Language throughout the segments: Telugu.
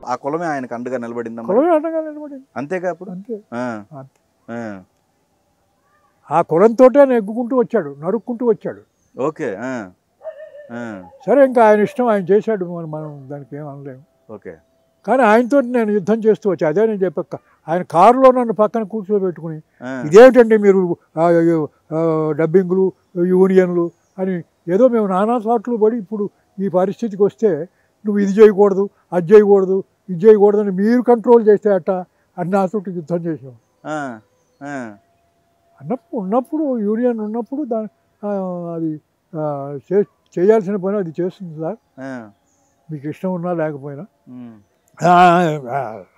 ఆ కులమే ఆయనకు అండగా నిలబడిందా? కులమే అండగా నిలబడింది అంతేగా అప్పుడు. అంతే. ఆ, ఆ కులంతో నెగ్గుకుంటూ వచ్చాడు, నరుక్కుంటూ వచ్చాడు. ఓకే. సరే ఇంకా ఆయన ఇష్టం, ఆయన చేశాడు, మనం దానికి ఏం అనలేము. ఓకే. కానీ ఆయనతో నేను యుద్ధం చేస్తూ వచ్చా. అదే నేను చెప్పాక ఆయన కారులో నన్ను పక్కన కూర్చోబెట్టుకుని ఆ, ఇదేమిటండి మీరు డబ్బింగ్లు యూనియన్లు అని ఏదో మేము నానా చోట్లు పడి ఇప్పుడు ఈ పరిస్థితికి వస్తే నువ్వు ఇది చేయకూడదు, అది చేయకూడదు, ఇది చేయకూడదని మీరు కంట్రోల్ చేస్తే అట్ట అని నాతో యుద్ధం చేసాం. ఆ, ఆ, ఉన్నప్పుడు యూనియన్ ఉన్నప్పుడు అది చేయాల్సిన పని అది చేస్తుంది సార్, ఆ, మీకు ఇష్టం ఉన్నా లేకపోయినా ఉమ్,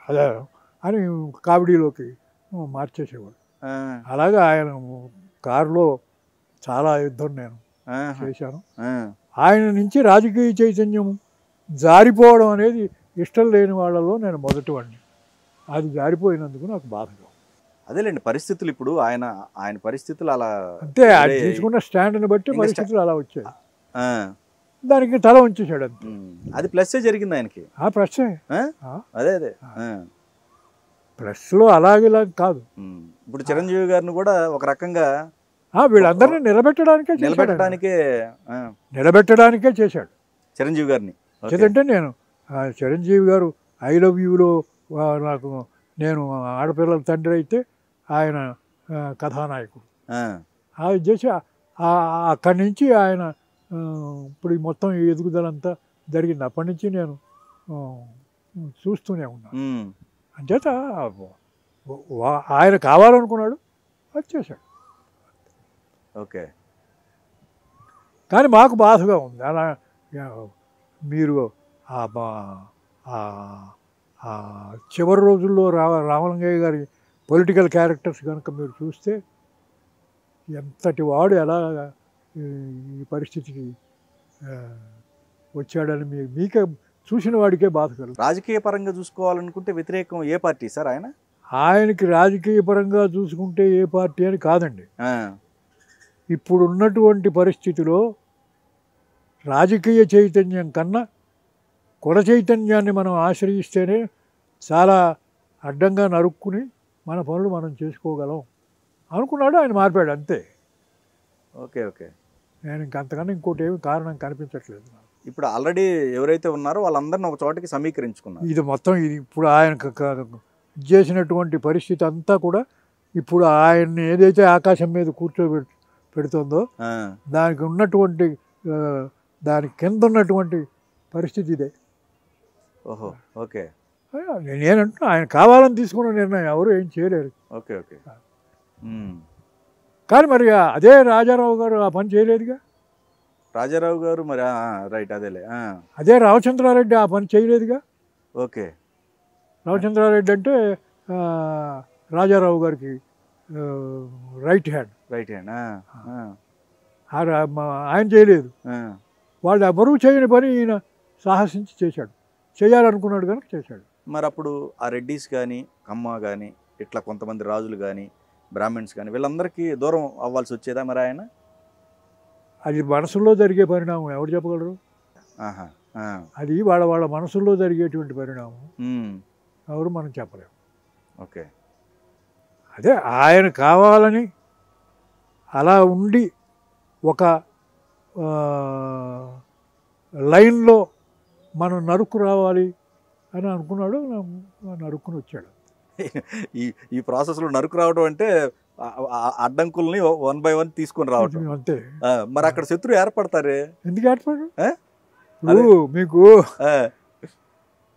అదే అని కామెడీలోకి మార్చేసేవాడు. ఆ, అలాగే ఆయన కారులో చాలా యుద్ధం నేను ఆహా, చేశాను. ఆ, ఆయన నుంచి రాజకీయ చైతన్యం జారిపోవడం అనేది ఇష్టం లేని వాళ్ళలో నేను మొదటివాడిని. అది జారిపోయినందుకు నాకు బాధగా. అదేలేండి పరిస్థితులు. ఇప్పుడు ఆయన పరిస్థితులు అలా అంతే, ఆయన తీసుకున్న స్టాండ్ని బట్టి ఇంకా పరిస్థితులు అలా వచ్చాయి. ఆ, దానికి తల ఉంచేశాడు అంతే. అది ప్లస్సే జరిగింది ఆయనకి. ప్లస్ అదే అదే. ప్లస్లో అలాగేలా కాదు. ఇప్పుడు చిరంజీవి గారిని కూడా ఒక రకంగా వీళ్ళందరినీ నిలబెట్టడానికే చేశాడు చిరంజీవి గారిని. చేదంటే నేను చిరంజీవి గారు ఐ లవ్ యూలో నాకు నేను ఆడపిల్లల తండ్రి అయితే ఆయన కథానాయకుడు. అది చేసి అక్కడి నుంచి ఆయన ఇప్పుడు ఈ మొత్తం ఎదుగుదలంతా జరిగింది. అప్పటి నుంచి నేను చూస్తూనే ఉన్నాను. అంచేత ఆయన కావాలనుకున్నాడు, అది చేశాడు. ఓకే. కానీ మాకు బాధగా ఉంది. అలా మీరు చివరి రోజుల్లో రామలింగయ్య గారి పొలిటికల్ క్యారెక్టర్స్ కనుక మీరు చూస్తే ఎంతటి వాడు ఎలా ఈ పరిస్థితికి వచ్చాడని మీకే చూసిన వాడికే బాధ కలుగుతుంది. రాజకీయ పరంగా చూసుకోవాలనుకుంటే వ్యతిరేకం ఏ పార్టీ సార్ ఆయన? ఆయనకి రాజకీయ పరంగా చూసుకుంటే ఏ పార్టీ అని కాదండి. ఇప్పుడు ఉన్నటువంటి పరిస్థితిలో రాజకీయ చైతన్యం కన్నా కుల చైతన్యాన్ని మనం ఆశ్రయిస్తేనే చాలా అడ్డంగా నరుక్కుని మన పనులు మనం చేసుకోగలం అనుకున్నాడు. ఆయన మారిపోయాడు అంతే. Okay okay. నేను ఇంకంతకన్నా ఇంకోటి ఏమి కారణం కనిపించట్లేదు. ఇప్పుడు ఆల్రెడీ ఎవరైతే ఉన్నారో వాళ్ళందరినీ ఒక చోటకి సమీకరించుకున్నారు. ఇది మొత్తం ఇది ఇప్పుడు ఆయన చేసినటువంటి పరిస్థితి అంతా కూడా ఇప్పుడు ఆయన్ని ఏదైతే ఆకాశం మీద కూర్చోబెడుతుందో దానికి ఉన్నటువంటి దాని కింద ఉన్నటువంటి పరిస్థితి ఇదే. ఓహో ఓకే. నేనంటూ ఆయన కావాలని తీసుకున్న నిర్ణయం ఎవరు ఏం చేయలేరు. Okay okay. కానీ మరి అదే రాజారావు గారు ఆ పని చేయలేదుగా. రాజారావు గారు మరి రైట్ అదేలే. అదే రామచంద్రారెడ్డి ఆ పని చేయలేదుగా. ఓకే. రామచంద్రారెడ్డి అంటే రాజారావు గారికి రైట్ హ్యాండ్. ఆయన చేయలేదు. వాళ్ళు ఎవరూ చేయని పని ఈయన సాహసించి చేశాడు. చేయాలనుకున్నాడు కనుక చేశాడు. మరి అప్పుడు ఆ రెడ్డిస్ కానీ కమ్మ కానీ ఇట్లా కొంతమంది రాజులు కానీ బ్రాహ్మణ్స్ కానీ వీళ్ళందరికీ దూరం అవ్వాల్సి వచ్చేదా మరి ఆయన? అది మనసులో జరిగే పరిణామం, ఎవరు చెప్పగలరు? అది వాళ్ళ మనసుల్లో జరిగేటువంటి పరిణామం, ఎవరు మనం చెప్పలేము. ఓకే. అదే ఆయన కావాలని అలా ఉండి ఒక లైన్లో మనం నరుక్కు రావాలి అని అనుకున్నాడు. నరుక్కుని వచ్చాడు. ఈ ప్రాసెస్లో నరుకు రావడం అంటే అడ్డంకుల్ని 1 by 1 తీసుకొని రావడం అంతే. మరి అక్కడ శత్రువు ఏర్పడతారే? ఎందుకు ఏర్పడు? మీకు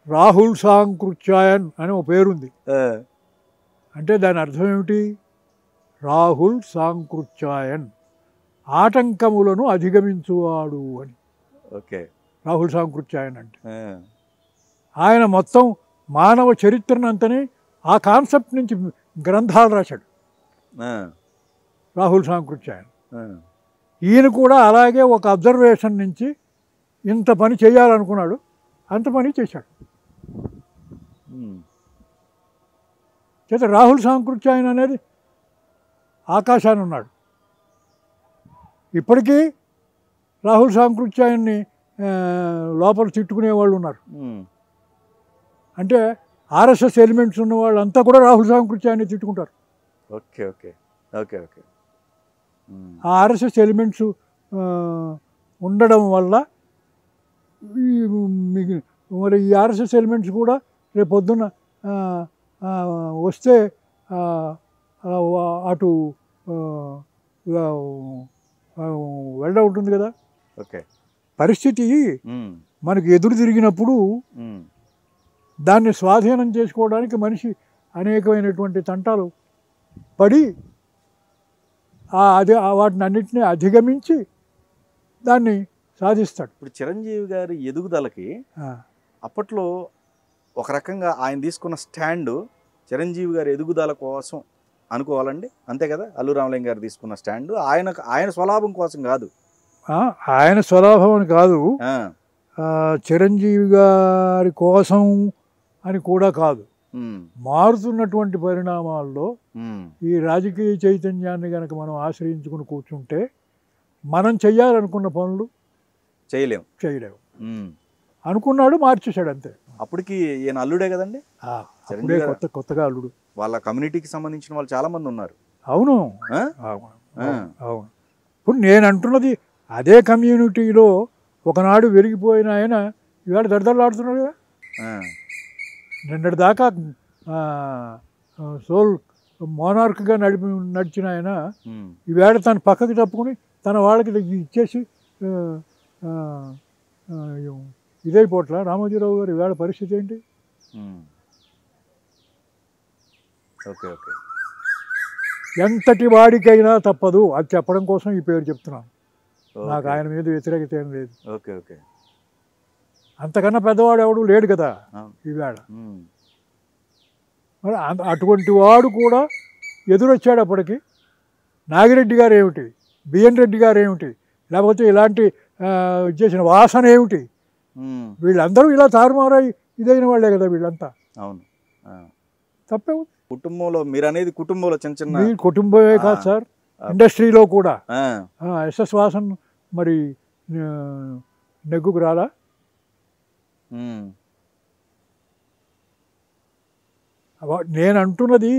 రాహుల్ సాంకృత్యాయన్ అని ఒక పేరుంది. అంటే దాని అర్థం ఏమిటి? రాహుల్ సాంకృత్యాయన్, ఆటంకములను అధిగమించువాడు అని. ఓకే. రాహుల్ సాంకృత్యాయన్ అంటే ఆయన మొత్తం మానవ చరిత్రనంతని ఆ కాన్సెప్ట్ నుంచి గ్రంథాలు రాశాడు రాహుల్ సాంకృత్యాయన్. ఈయన కూడా అలాగే ఒక అబ్జర్వేషన్ నుంచి ఇంత పని చేయాలనుకున్నాడు, అంత పని చేశాడు. చేత రాహుల్ సాంకృత్యాయన్ అనేది ఆకాశాన్ని ఉన్నాడు. ఇప్పటికీ రాహుల్ సాంకృత్యాయన్ని లోపల తిట్టుకునే వాళ్ళు ఉన్నారు. అంటే ఆర్ఎస్ఎస్ ఎలిమెంట్స్ ఉన్న వాళ్ళంతా కూడా రాహుల్ సాంకృత్యాన్ని తిట్టుకుంటారు. Okay okay okay okay. ఆ ఆర్ఎస్ఎస్ ఎలిమెంట్స్ ఉండడం వల్ల మరి ఈ ఆర్ఎస్ఎస్ ఎలిమెంట్స్ కూడా రేపు పొద్దున్న వస్తే అటు వెళ్ళడం ఉంటుంది కదా. ఓకే. పరిస్థితి మనకి ఎదురు తిరిగినప్పుడు దాన్ని స్వాధీనం చేసుకోవడానికి మనిషి అనేకమైనటువంటి తంటాలు పడి వాటిని అన్నింటినీ అధిగమించి దాన్ని సాధిస్తాడు. ఇప్పుడు చిరంజీవి గారి ఎదుగుదలకి అప్పట్లో ఒక రకంగా ఆయన తీసుకున్న స్టాండు చిరంజీవి గారి ఎదుగుదల కోసం అనుకోవాలండి, అంతే కదా. అల్లు రామలింగ గారు తీసుకున్న స్టాండు ఆయన స్వలాభం కోసం కాదు, ఆయన స్వలాభం అని కాదు, చిరంజీవి గారి కోసం అని కూడా కాదు. మారుతున్నటువంటి పరిణామాల్లో ఈ రాజకీయ చైతన్యాన్ని కనుక మనం ఆశ్రయించుకుని కూర్చుంటే మనం చెయ్యాలనుకున్న పనులు చేయలేము. అనుకున్నాడు, మార్చేశాడు అంతే. అప్పటికి ఈయన అల్లుడే కదండి, కొత్తగా అల్లుడు. వాళ్ళ కమ్యూనిటీకి సంబంధించిన వాళ్ళు చాలా మంది ఉన్నారు. అవును అవును. ఇప్పుడు నేను అంటున్నది అదే కమ్యూనిటీలో ఒకనాడు వెలిగిపోయిన ఆయన ఇవాళ దడదడలాడుతున్నాడు కదా. నిన్నటి దాకా సోల్ మోనార్క్గా నడిచిన ఆయన ఈవేళ తన పక్కకి తప్పుకుని తన వాళ్ళకి ఇచ్చేసి ఇదైపోట్ల. రామోజీరావు గారు ఈవేళ పరిస్థితి ఏంటి? Okay okay. ఎంతటి వాడికైనా తప్పదు, అది చెప్పడం కోసం ఈ పేరు చెప్తున్నాను. నాకు ఆయన మీద వ్యతిరేకత ఏం లేదు. Okay okay. అంతకన్నా పెద్దవాడు ఎవడు లేడు కదా ఈవేళ. మరి అటువంటి వాడు కూడా ఎదురొచ్చాడు. అప్పటికి నాగిరెడ్డి గారు ఏమిటి, బిఎన్ రెడ్డి గారు ఏమిటి, లేకపోతే ఇలాంటి చేసిన వాసన ఏమిటి, వీళ్ళందరూ ఇలా తారుమారై ఇదైన వాళ్ళే కదా వీళ్ళంతా. అవును, తప్పే. కుటుంబంలో మీరు అనేది కుటుంబంలో చిన్న చిన్న కుటుంబమే కాదు సార్, ఇండస్ట్రీలో కూడా ఎస్ఎస్ వాసన్ మరి నెగ్గుకు రాలా? నేను అంటున్నది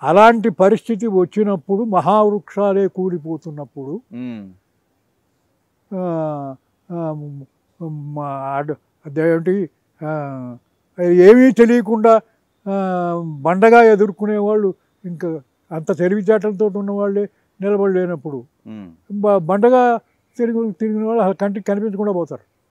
అలాంటి పరిస్థితి వచ్చినప్పుడు, మహావృక్షాలే కూలిపోతున్నప్పుడు అదేంటి ఏమీ తెలియకుండా బండగా ఎదుర్కొనేవాళ్ళు ఇంకా అంత తెలివితేటలతో ఉన్నవాళ్ళే నిలబడలేనప్పుడు బండగా తిరిగిన వాళ్ళు కంటికి కనిపించకుండా పోతారు.